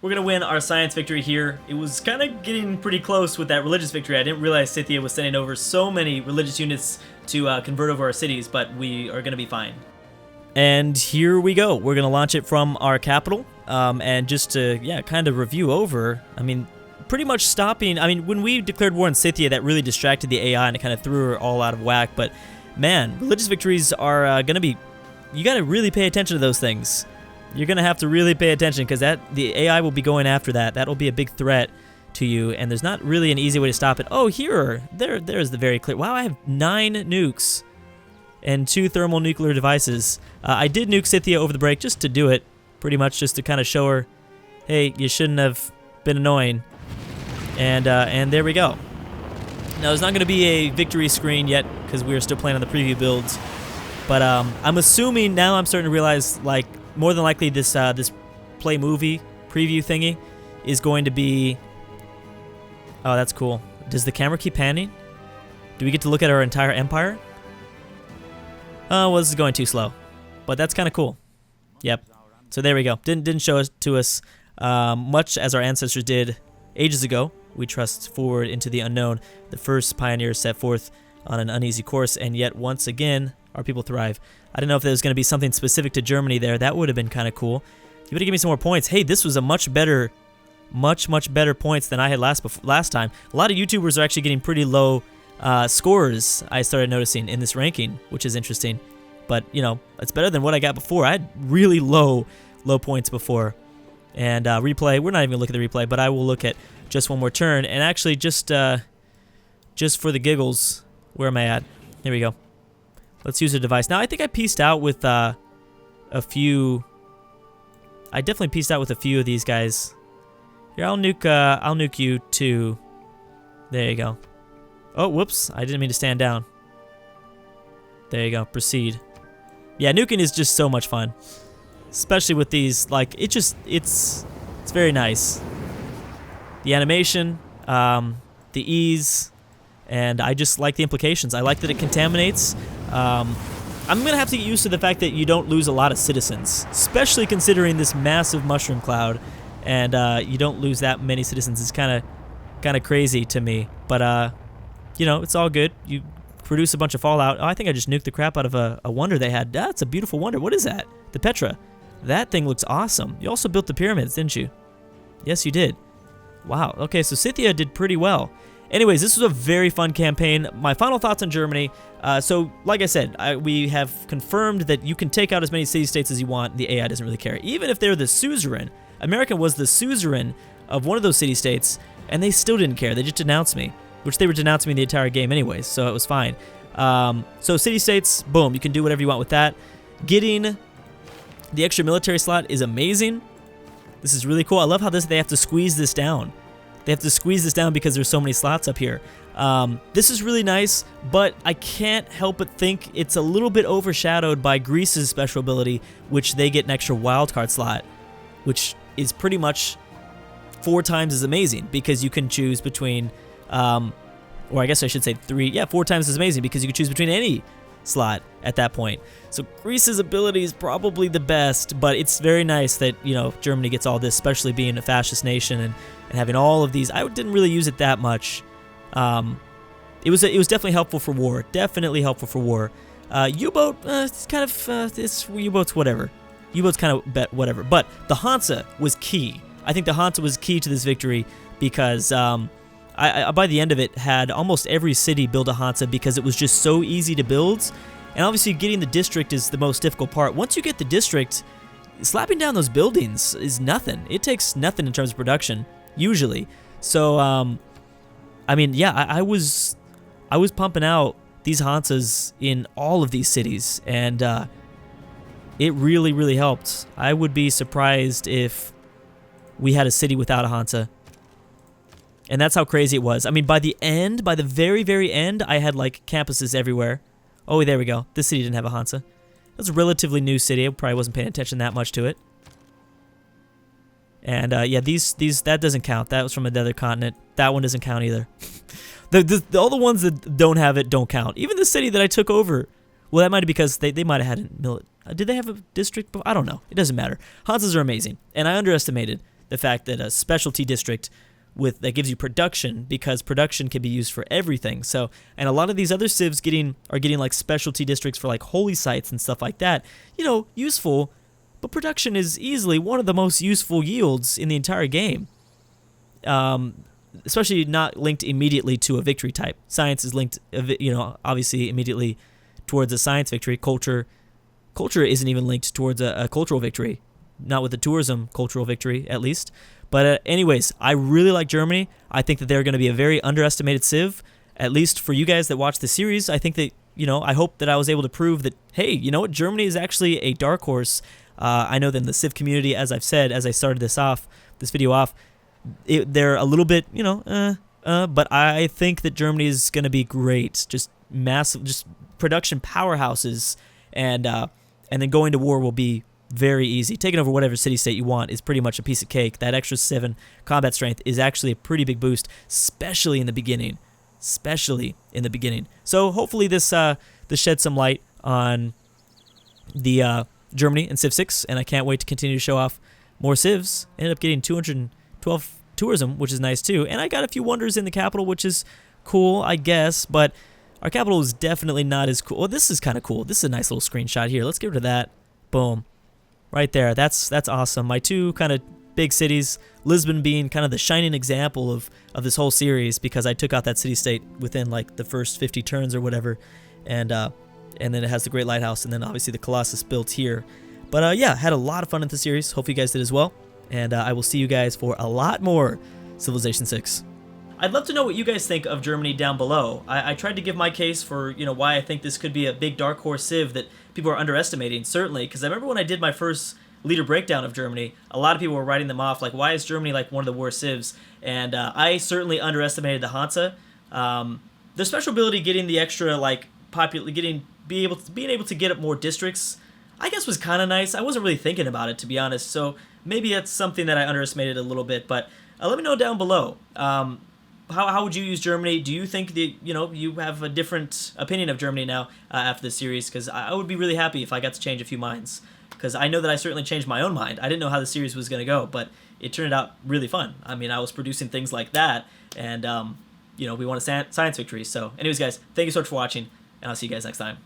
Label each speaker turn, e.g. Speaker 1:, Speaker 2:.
Speaker 1: We're going to win our science victory here. It was kind of getting pretty close with that religious victory. I didn't realize Scythia was sending over so many religious units to convert over our cities, but we are going to be fine. And here we go. We're going to launch it from our capital. And just to, kind of review over, I mean, pretty much stopping. I mean, when we declared war on Scythia, that really distracted the AI and it kind of threw her all out of whack. But man, religious victories are going to be, you got to really pay attention to those things. You're going to have to really pay attention because the AI will be going after that. That'll be a big threat to you, and there's not really an easy way to stop it. Oh, there's the very clear. Wow, I have 9 nukes and 2 thermonuclear devices. I did nuke Scythia over the break just to do it, pretty much just to kind of show her, hey, you shouldn't have been annoying. And there we go. Now, there's not going to be a victory screen yet because we are still playing on the preview builds. But I'm assuming now I'm starting to realize, like, more than likely this this play movie preview thingy is going to be... Oh, that's cool. Does the camera keep panning? Do we get to look at our entire empire? Oh, well, this is going too slow. But that's kind of cool. Yep. So there we go. Didn't show it to us much as our ancestors did ages ago. We trust forward into the unknown. The first pioneers set forth on an uneasy course, and yet once again, our people thrive. I don't know if there was going to be something specific to Germany there. That would have been kind of cool. You would have given me some more points. Hey, this was a much better points than I had last time. A lot of YouTubers are actually getting pretty low scores, I started noticing, in this ranking, which is interesting. But, you know, it's better than what I got before. I had really low points before. And replay, we're not even going to look at the replay, but I will look at just one more turn. And actually, just for the giggles, where am I at? Here we go. Let's use a device. Now, I think I pieced out with a few... I definitely pieced out with a few of these guys. Here, I'll nuke you too. There you go. Oh, whoops. I didn't mean to stand down. There you go. Proceed. Yeah, nuking is just so much fun. Especially with these, like, it's very nice. The animation, the ease, and I just like the implications. I like that it contaminates. I'm going to have to get used to the fact that you don't lose a lot of citizens, especially considering this massive mushroom cloud, and you don't lose that many citizens. It's kind of crazy to me, but you know, it's all good. You produce a bunch of fallout. Oh, I think I just nuked the crap out of a wonder they had. That's a beautiful wonder. What is that? The Petra. That thing looks awesome. You also built the pyramids, didn't you? Yes, you did. Wow. Okay, so Scythia did pretty well. Anyways, this was a very fun campaign. My final thoughts on Germany. So, like I said, we have confirmed that you can take out as many city-states as you want. The AI doesn't really care. Even if they're the suzerain. America was the suzerain of one of those city-states, and they still didn't care. They just denounced me, which they were denouncing me the entire game anyways, so it was fine. So city-states, boom, you can do whatever you want with that. Getting the extra military slot is amazing. This is really cool. I love how they have to squeeze this down. They have to squeeze this down because there's so many slots up here. This is really nice, but I can't help but think it's a little bit overshadowed by Greece's special ability, which they get an extra wildcard slot, which is pretty much 4 times as amazing because you can choose between, or I guess I should say 4 times as amazing because you can choose between any slot at that point. So Greece's ability is probably the best, but it's very nice that, you know, Germany gets all this, especially being a fascist nation and having all of these. I didn't really use it that much. It was definitely helpful for war. Definitely helpful for war. U-boat, it's kind of it's U-boats whatever. U-boats kind of whatever. But the Hansa was key. I think the Hansa was key to this victory because I by the end of it had almost every city build a Hansa because it was just so easy to build. And obviously getting the district is the most difficult part. Once you get the district, slapping down those buildings is nothing. It takes nothing in terms of production, usually. So, I mean, yeah, I was pumping out these Hansas in all of these cities, and it really, really helped. I would be surprised if we had a city without a Hansa. And that's how crazy it was. I mean, by the very, very end, I had, like, campuses everywhere. Oh, there we go. This city didn't have a Hansa. It was a relatively new city. I probably wasn't paying attention that much to it. And, yeah, that doesn't count. That was from another continent. That one doesn't count either. All the ones that don't have it don't count. Even the city that I took over. Well, that might be because they might have had did they have a district? I don't know. It doesn't matter. Hansas are amazing. And I underestimated the fact that a specialty district that gives you production, because production can be used for everything. So, and a lot of these other civs are getting like specialty districts for like holy sites and stuff like that. Useful, but production is easily one of the most useful yields in the entire game. Especially not linked immediately to a victory type. Science is linked, obviously immediately towards a science victory. Culture isn't even linked towards a cultural victory. Not with the tourism cultural victory, at least. But anyways, I really like Germany. I think that they're going to be a very underestimated civ, at least for you guys that watch the series. I think that, I hope that I was able to prove that, hey, you know what, Germany is actually a dark horse. I know that in the civ community, as I've said, as I started this video off, they're a little bit, but I think that Germany is going to be great. Just massive, just production powerhouses, and then going to war will be very easy. Taking over whatever city-state you want is pretty much a piece of cake. That extra 7 combat strength is actually a pretty big boost, especially in the beginning. So hopefully this sheds some light on the Germany and Civ 6, and I can't wait to continue to show off more civs. Ended up getting 212 tourism, which is nice too, and I got a few wonders in the capital, which is cool, I guess, but our capital is definitely not as cool. Well, this is kind of cool. This is a nice little screenshot here. Let's get rid of that. Boom. Right there. That's awesome. My two kind of big cities, Lisbon being kind of the shining example of this whole series, because I took out that city-state within like the first 50 turns or whatever, and then it has the Great Lighthouse, and then obviously the Colossus built here. But yeah, had a lot of fun in the series. Hope you guys did as well, and I will see you guys for a lot more Civilization 6. I'd love to know what you guys think of Germany down below. I tried to give my case for why I think this could be a big dark horse civ that people are underestimating, certainly, because I remember when I did my first leader breakdown of Germany, a lot of people were writing them off, like, why is Germany like one of the worst civs? And I certainly underestimated the Hansa. Their special ability, getting the extra like being able to get up more districts, I guess was kind of nice. I wasn't really thinking about it, to be honest, so maybe that's something that I underestimated a little bit. But let me know down below. How would you use Germany? Do you think that you have a different opinion of Germany now after this series? Because I would be really happy if I got to change a few minds. Because I know that I certainly changed my own mind. I didn't know how the series was going to go, but it turned out really fun. I mean, I was producing things like that, and we won a science victory. So, anyways, guys, thank you so much for watching, and I'll see you guys next time.